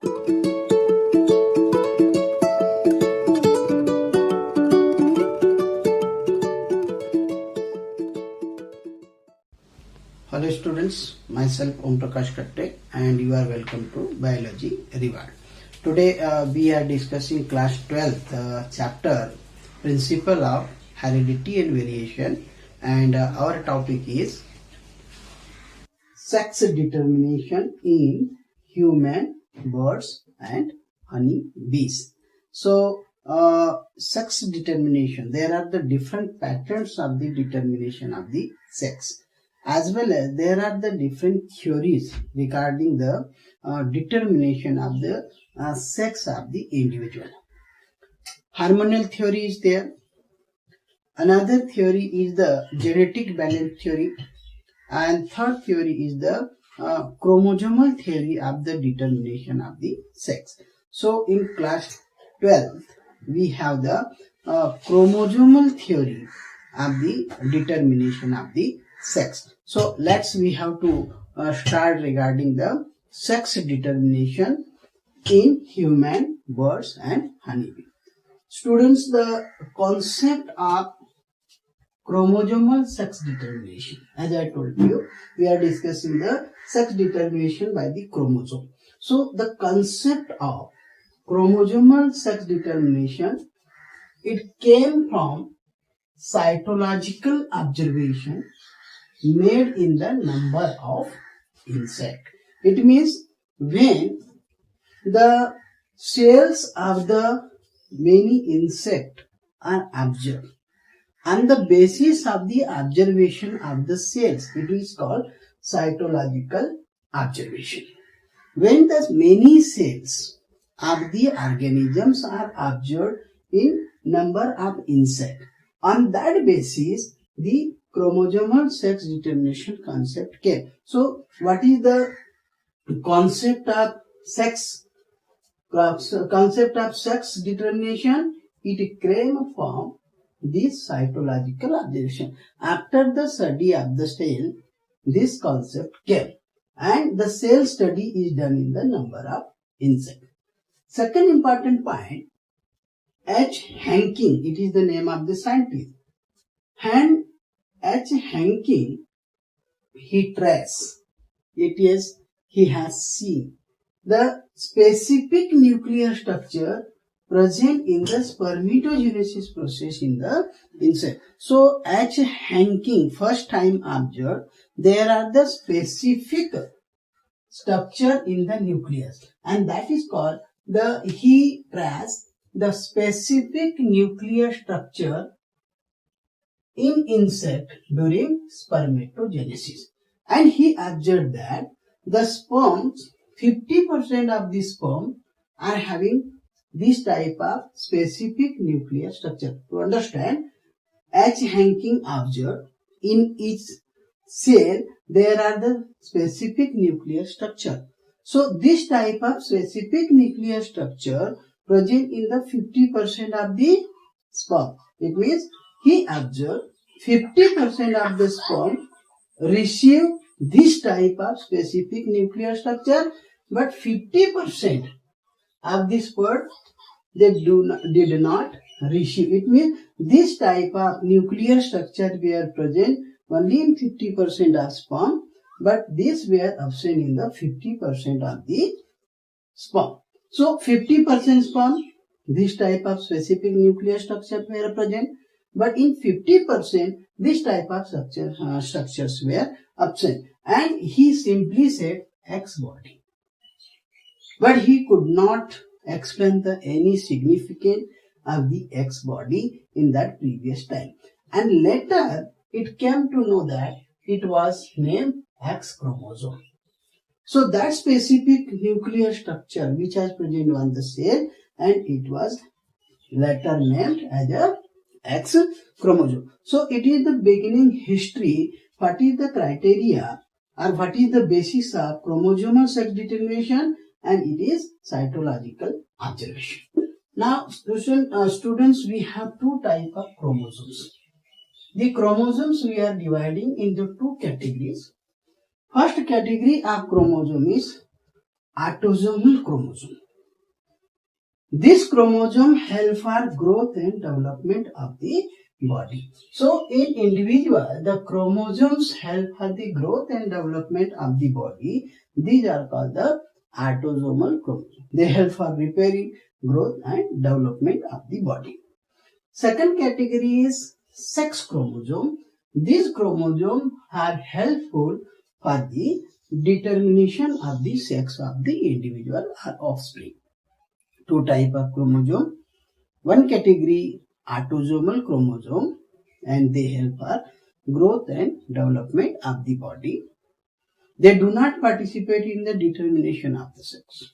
Hello students, myself Om Prakash Katte and you are welcome to Biology Reward. Today we are discussing class 12th chapter Principle of Heredity and Variation, and our topic is sex determination in human, birds and honey bees. So sex determination, there are the different patterns of the determination of the sex, as well as there are the different theories regarding the determination of the sex of the individual. Hormonal theory is there. Another theory is the genetic balance theory, and third theory is the chromosomal theory of the determination of the sex. So in class 12 we have the chromosomal theory of the determination of the sex. So we have to start regarding the sex determination in human, birds and honeybee. Students, the concept of chromosomal sex determination, as I told you, we are discussing the sex determination by the chromosome. So the concept of chromosomal sex determination, it came from cytological observation made in the number of insects. It means when the cells of the many insects are observed, on the basis of the observation of the cells, it is called cytological observation. When the many cells of the organisms are observed in number of insects, on that basis the chromosomal sex determination concept came. So what is the concept of sex? Concept of sex determination, it came from this cytological observation. After the study of the cell, this concept came, and the cell study is done in the number of insects. Second important point, H. Hanking, it is the name of the scientist. And H. Hanking, he traced, he has seen the specific nuclear structure present in the spermatogenesis process in the insect. So H. Hanking first time observed there are the specific structure in the nucleus, and that is called he traced the specific nuclear structure in insect during spermatogenesis, and he observed that the sperms, 50% of the sperm are having this type of specific nuclear structure. To understand, H. Hanking observed in each cell there are the specific nuclear structure. So this type of specific nuclear structure present in the 50% of the sperm. It means he observed 50% of the sperm receive this type of specific nuclear structure, but 50% of the sperm they did not receive. It means this type of nuclear structure were present only in 50% of sperm, but these were absent in the 50% of the sperm. So 50% sperm, this type of specific nuclear structure were present, but in 50% this type of structures were absent, and he simply said X body. But he could not explain any significance of the X body in that previous time. And later it came to know that it was named X chromosome. So that specific nuclear structure which was present on the cell, and it was later named as a X chromosome. So it is the beginning history. What is the criteria or what is the basis of chromosomal sex determination? And it is cytological observation. Now students, we have two types of chromosomes. The chromosomes we are dividing into two categories. First category of chromosome is autosomal chromosome. This chromosome helps for growth and development of the body. So in individual, the chromosomes help for the growth and development of the body. These are called the autosomal chromosomes. They help for repairing, growth and development of the body. Second category is sex chromosome. These chromosomes are helpful for the determination of the sex of the individual or offspring. Two type of chromosome. One category autosomal chromosome, and they help for growth and development of the body. They do not participate in the determination of the sex.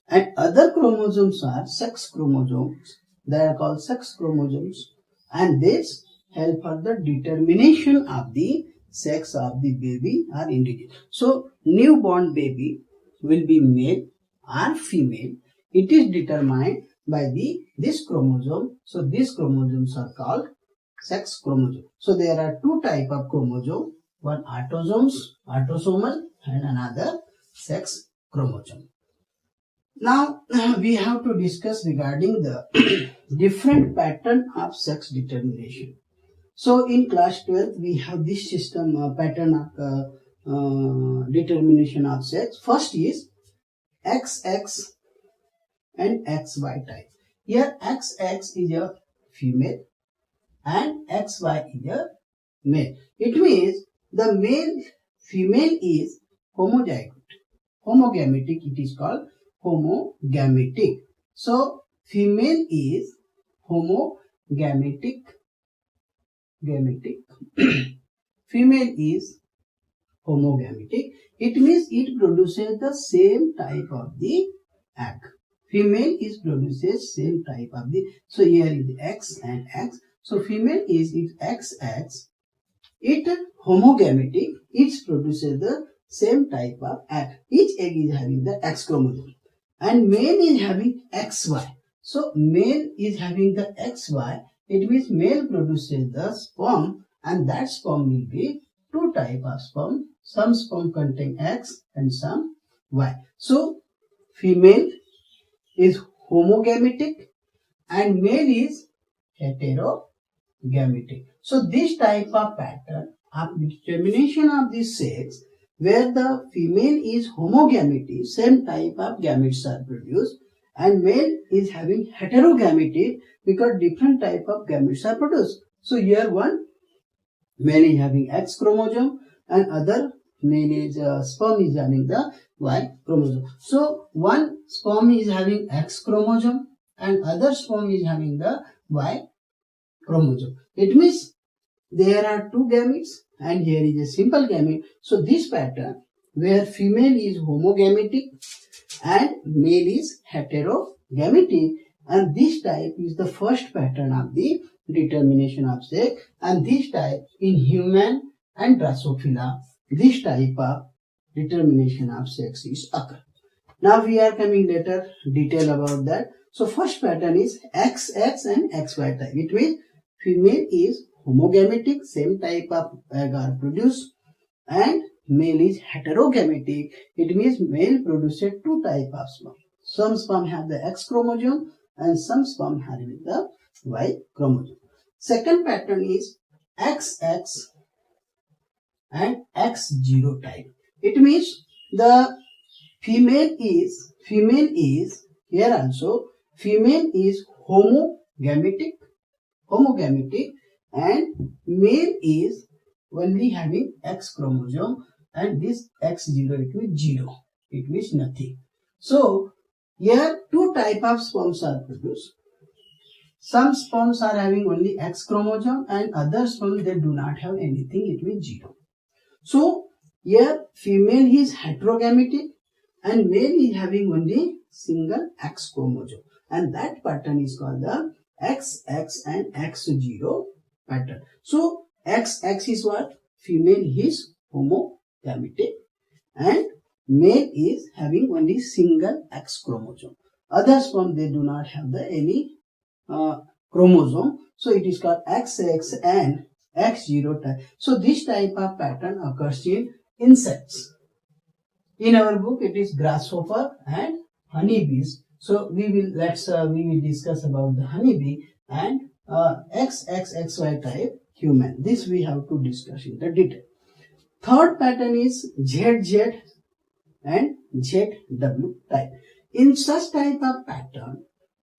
And other chromosomes are sex chromosomes. They are called sex chromosomes, and this help for the determination of the sex of the baby or individual. So newborn baby will be male or female. It is determined by this chromosome. So these chromosomes are called sex chromosome. So there are two type of chromosome, one autosomal, and another sex chromosome. Now we have to discuss regarding the different pattern of sex determination. So in class 12th we have this system pattern of determination of sex. First is XX and XY type. Here XX is a female and XY is a male. It means the female is homozygote. Homogametic, it is called homogametic. So female is homogametic. Female is homogametic. It means it produces the same type of the egg. Female is produces same type of the. So here is X and X. So female is XX. It homogametic. It produces the same type of egg. Each egg is having the X chromosome, and male is having XY. So male is having the XY. It means male produces the sperm, and that sperm will be two type of sperm. Some sperm contain X and some Y. So female is homogametic and male is heterogametic. So this type of pattern of determination of the sex, where the female is homogametic, same type of gametes are produced, and male is having heterogametic because different type of gametes are produced. So here one male is having X chromosome and other male is sperm is having the Y chromosome. So one sperm is having X chromosome and other sperm is having the Y chromosome. It means there are two gametes and here is a simple gamete. So this pattern where female is homogametic and male is heterogametic, and this type is the first pattern of the determination of sex, and this type in human and Drosophila, this type of determination of sex is occur. Now we are coming later detail about that. So first pattern is XX and XY type. It means female is homogametic, same type of egg are produced, and male is heterogametic. It means male produces two type of sperm. Some sperm have the X chromosome and some sperm have the Y chromosome. Second pattern is XX and X0 type. It means the female is here also female is homogametic and male is only having X chromosome, and this X0 it means 0. It means nothing. So here two type of sperms are produced. Some sperms are having only X chromosome and other sperms they do not have anything. It means 0. So here female is heterogametic and male is having only single X chromosome, and that pattern is called the XX and X0 pattern. So XX is what? Female is homogametic and male is having only single X chromosome. Other sperm they do not have the any chromosome. So it is called XX and X0 type. So this type of pattern occurs in insects. In our book, it is grasshopper and honeybees. So we will discuss about the honeybee and XXXY type human. This we have to discuss in the detail. Third pattern is ZZ and ZW type. In such type of pattern,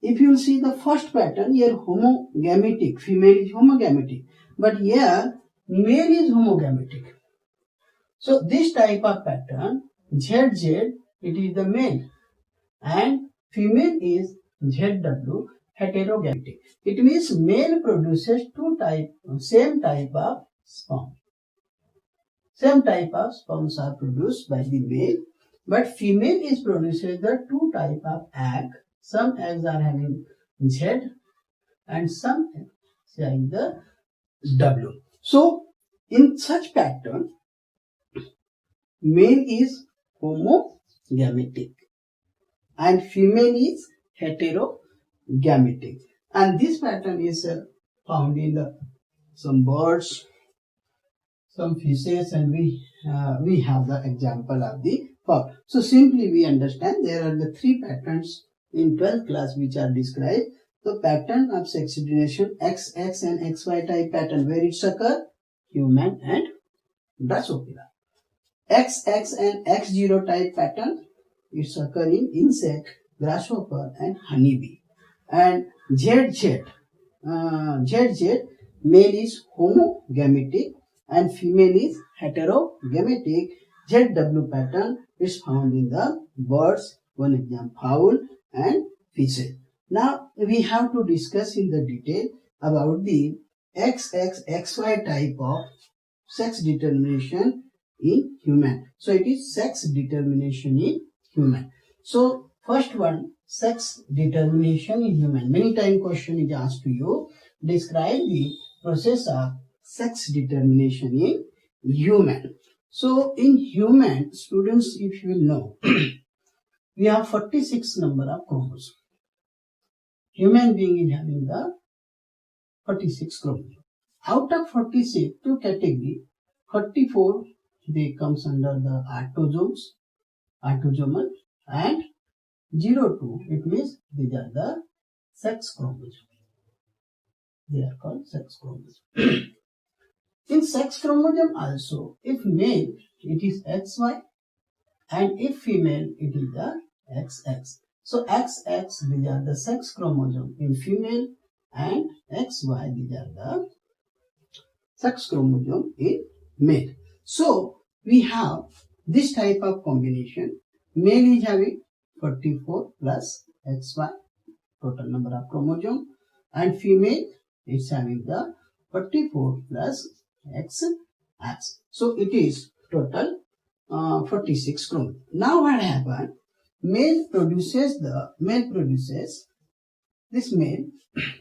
if you see the first pattern, here homogametic, female is homogametic, but here male is homogametic. So this type of pattern, ZZ, it is the male, and female is ZW, heterogametic. It means male produces same type of sperm. Same type of sperms are produced by the male, but female is produces the two type of egg. Some eggs are having Z and some eggs having the W. So in such pattern, male is homogametic and female is heterogametic, and this pattern is found in some birds, some fishes, and we have the example of the frog. So simply we understand there are the three patterns in 12th class which are described. The pattern of sex generation XX and XY type pattern, where it occur, human and Drosophila. XX and X0 type pattern, it's occur in insect, grasshopper and honeybee. And ZZ, male is homogametic and female is heterogametic. ZW pattern is found in the birds, one example, fowl and fishes. Now we have to discuss in the detail about the XXXY type of sex determination in human. So it is sex determination in human. So first one, sex determination in human. Many times question is asked to you. Describe the process of sex determination in human. So in human, students, if you will know, we have 46 number of chromosomes. Human being is having the 46 chromosomes. Out of 46, two category, 34 they comes under the autosomal, and 02, it means these are the sex chromosomes. They are called sex chromosomes. In sex chromosome also, if male, it is XY, and if female, it is the XX. So XX, these are the sex chromosome in female, and XY, these are the sex chromosome in male. So we have this type of combination. Male is having 44 plus XY, total number of chromosome, and female is having the 44 plus XX. So it is total 46 chromosomes. Now what happens? Male produces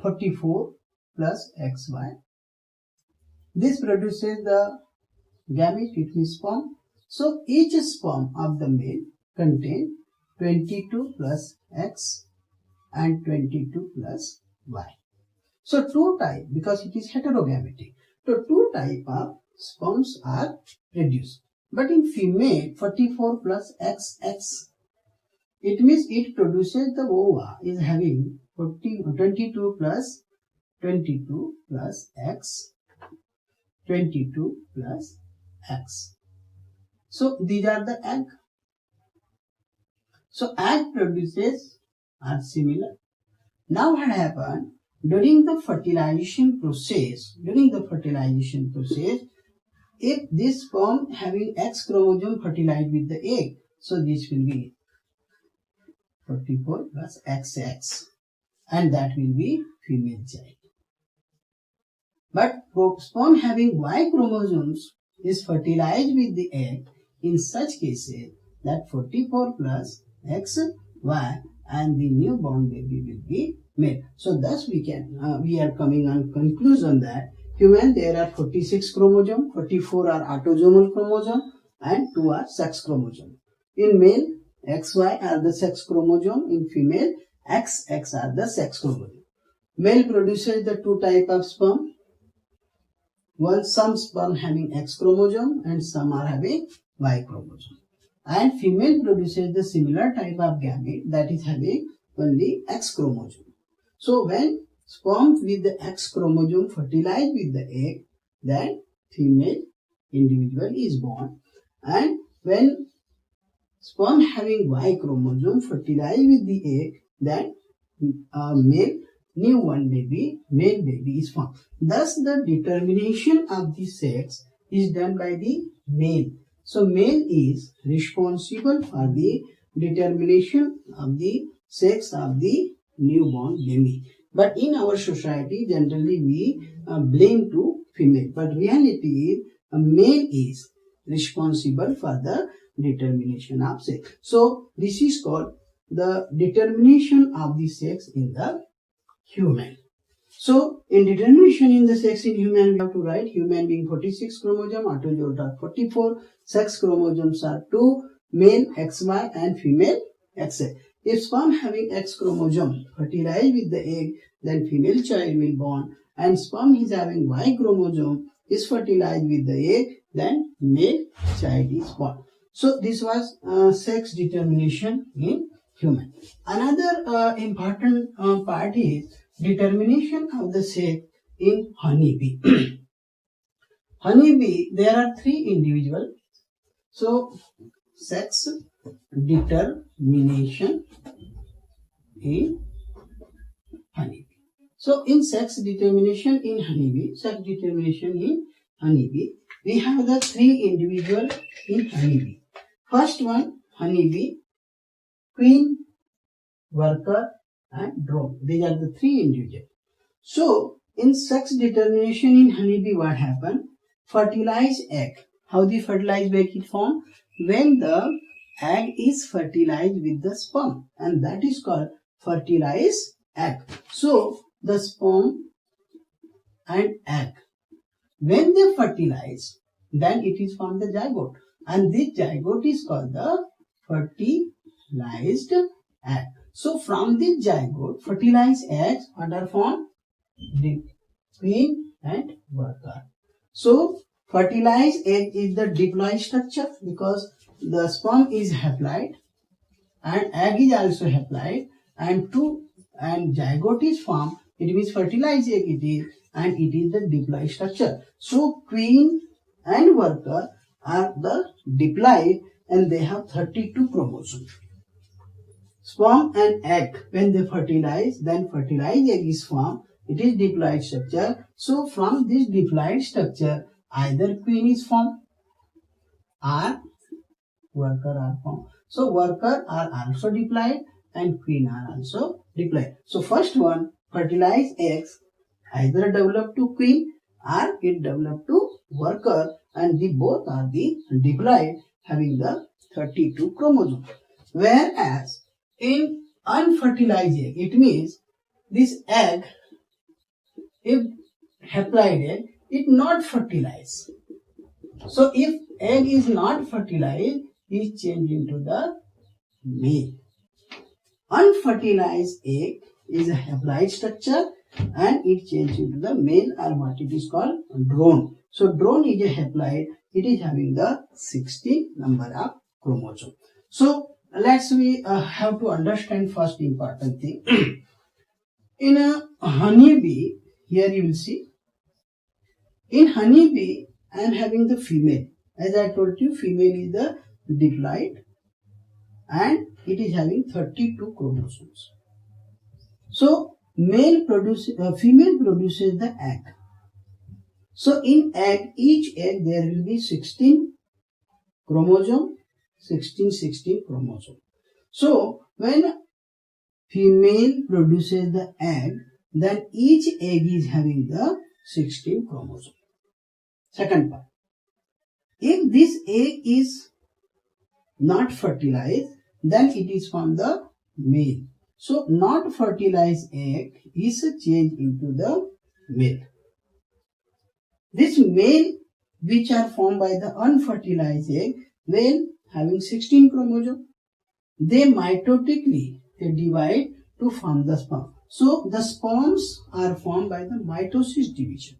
44 plus XY. This produces the gamete, it means sperm. So each sperm of the male contains 22 plus X and 22 plus Y. So two type, because it is heterogametic. So two type of sperms are produced. But in female, 44 plus XX, it means it produces the ova is having 22 plus X, 22 plus X. So these are the egg. So egg produces are similar. Now what happened? During the fertilization process, if this sperm having X chromosome fertilized with the egg, so this will be 44 plus XX, and that will be female child. But sperm having Y chromosomes is fertilized with the egg. In such cases, that 44 plus XY and the newborn baby will be male. So thus we are coming on conclusion that human there are 46 chromosomes, 44 are autosomal chromosome and 2 are sex chromosome. In male, XY are the sex chromosome. In female, XX are the sex chromosome. Male produces the two type of sperm. Some sperm having X chromosome and some are having Y chromosome. and female produces the similar type of gamete that is having only X chromosome. So when sperm with the X chromosome fertilize with the egg, then female individual is born, and when sperm having Y chromosome fertilize with the egg, then male male baby is formed. Thus the determination of the sex is done by the male. So male is responsible for the determination of the sex of the newborn baby. But in our society, generally we blame to female. But reality is a male is responsible for the determination of sex. So this is called the determination of the sex in the human. So in determination in the sex in human, we have to write human being 46 chromosome, autozoal are 44, sex chromosomes are 2, male XY and female XI. If sperm having X chromosome fertilize with the egg, then female child will born, and sperm is having Y chromosome is fertilized with the egg, then male child is born. So this was sex determination in human. Another important part is determination of the sex in honeybee. Honeybee, there are 3 individuals. So sex determination in honeybee. So in sex determination in honeybee, we have the 3 individuals in honeybee. First one, honeybee, queen, worker and drone. These are the 3 individuals. So in sex determination in honeybee, what happened? Fertilized egg. How the fertilized egg is formed? When the egg is fertilized with the sperm, and that is called fertilized egg. So the sperm and egg, when they fertilize, then it is formed the zygote, and this zygote is called the fertilized egg. So from this zygote, fertilized eggs, what are formed? The queen and worker. So fertilized egg is the diploid structure because the sperm is haploid and egg is also haploid, and zygote is formed. It means fertilized egg it is, and it is the diploid structure. So queen and worker are the diploid, and they have 32 chromosomes. Sperm and egg, when they fertilize, then fertilized egg is formed. It is diploid structure. So from this diploid structure, either queen is formed or worker are formed. So worker are also diploid and queen are also diploid. So first one, fertilized eggs either develop to queen or it develop to worker, and the both are the diploid having the 32 chromosomes. Whereas in unfertilized egg, it means this egg, if haploid egg, it not fertilized. So if egg is not fertilized, it is changed into the male. Unfertilized egg is a haploid structure and it changes into the male, or what it is called drone. So drone is a haploid. It is having the 16 number of chromosomes. So we have to understand first important thing. In a honeybee, here you will see, in honeybee I am having the female. As I told you, female is the diploid and it is having 32 chromosomes. So female produces the egg. So in egg, each egg there will be 16 chromosome, 16 chromosome. So when female produces the egg, then each egg is having the 16 chromosome. Second part, if this egg is not fertilized, then it is from the male. So not fertilized egg is changed into the male. This male which are formed by the unfertilized egg, when having 16 chromosomes, they mitotically divide to form the sperm. So the sperms are formed by the mitosis division.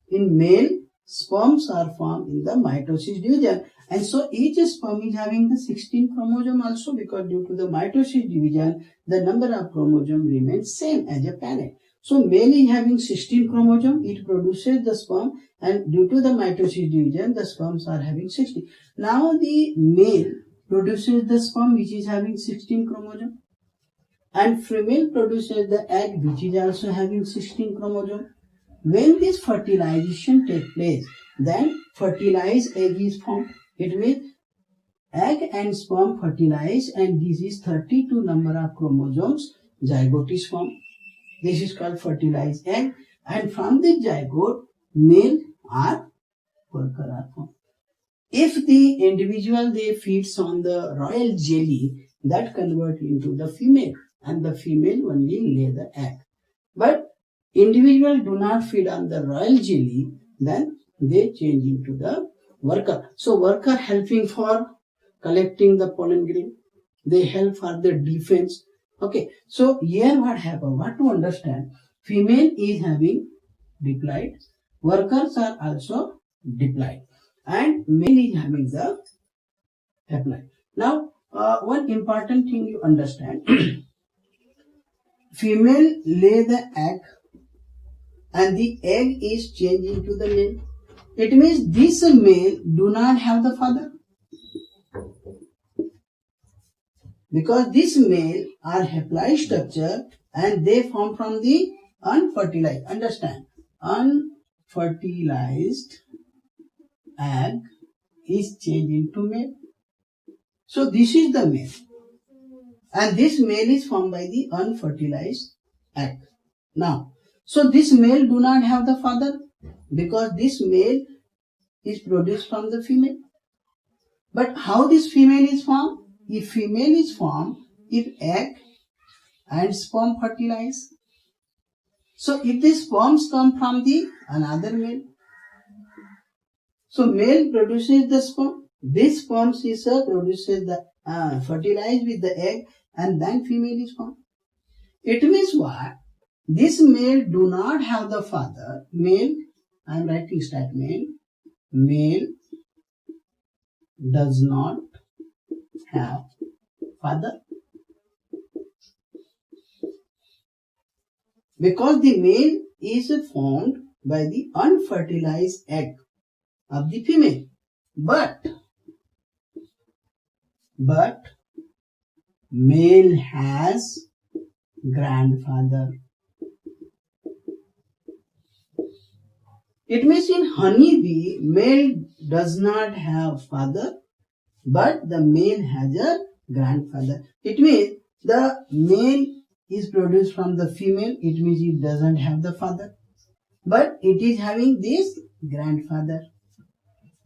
In male, sperms are formed in the mitosis division, And so each sperm is having the 16 chromosome also, because due to the mitosis division, the number of chromosome remains same as a parent. So male is having 16 chromosome, it produces the sperm, and due to the mitosis division, the sperms are having 16. Now the male produces the sperm which is having 16 chromosome, and female produces the egg which is also having 16 chromosome. When this fertilization takes place, then fertilized egg is formed. It means egg and sperm fertilize, and this is 32 number of chromosomes, zygote is formed. This is called fertilized egg, and from the zygote, male or worker are formed. If the individual they feeds on the royal jelly, that convert into the female, and the female only lay the egg. But individual do not feed on the royal jelly, then they change into the worker. So worker helping for collecting the pollen grain, they help for the defense. Okay, so here what happened, what to understand, female is having diploid, workers are also diploid, and male is having the haploid. Now one important thing you understand, female lay the egg and the egg is changed into the male. It means this male do not have the father, because this male are haploid structure and they form from the unfertilized. Understand? Unfertilized egg is changed into male. So this is the male, and this male is formed by the unfertilized egg. Now, so this male do not have the father, because this male is produced from the female. But how this female is formed? If female is formed, if egg and sperm fertilize. So if the sperms come from the another male, so male produces the sperm, this sperm is produces the fertilize with the egg, and then female is formed. It means what? This male do not have the father. Male, I am writing statement, male does not have father, because the male is formed by the unfertilized egg of the female. But male has grandfather. It means in honeybee, male does not have father, but the male has a grandfather. It means the male is produced from the female, it means it doesn't have the father, but it is having this grandfather.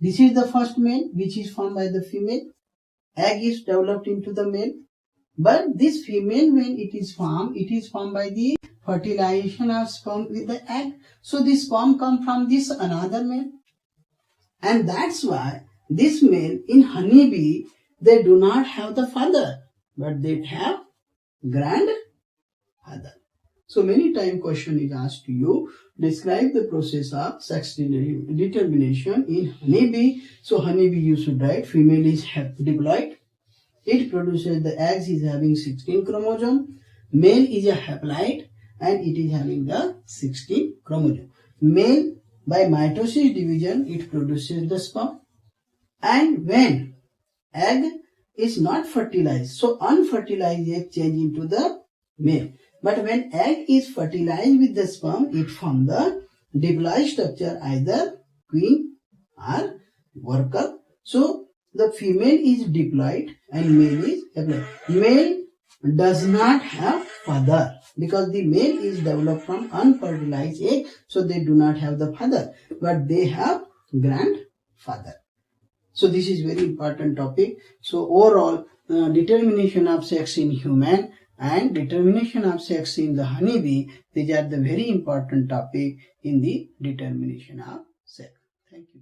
This is the first male which is formed by the female. Egg is developed into the male, but this female, when it is formed by the fertilization of sperm with the egg. So this sperm come from this another male, and that's why this male in honeybee, they do not have the father, but they have grandfather. So many time question is asked to you, describe the process of sex determination in honeybee. So honeybee you should write, female is diploid, it produces the eggs is having 16 chromosome, male is a haploid and it is having the 16 chromosome. Male by mitosis division it produces the sperm, and when egg is not fertilized, so unfertilized egg change into the male. But when egg is fertilized with the sperm, it forms the diploid structure, either queen or worker. So the female is diploid and male is haploid. Male does not have father, because the male is developed from unfertilized egg, so they do not have the father, but they have grandfather. So this is very important topic. So overall, determination of sex in human and determination of sex in the honeybee, these are the very important topic in the determination of sex. Thank you.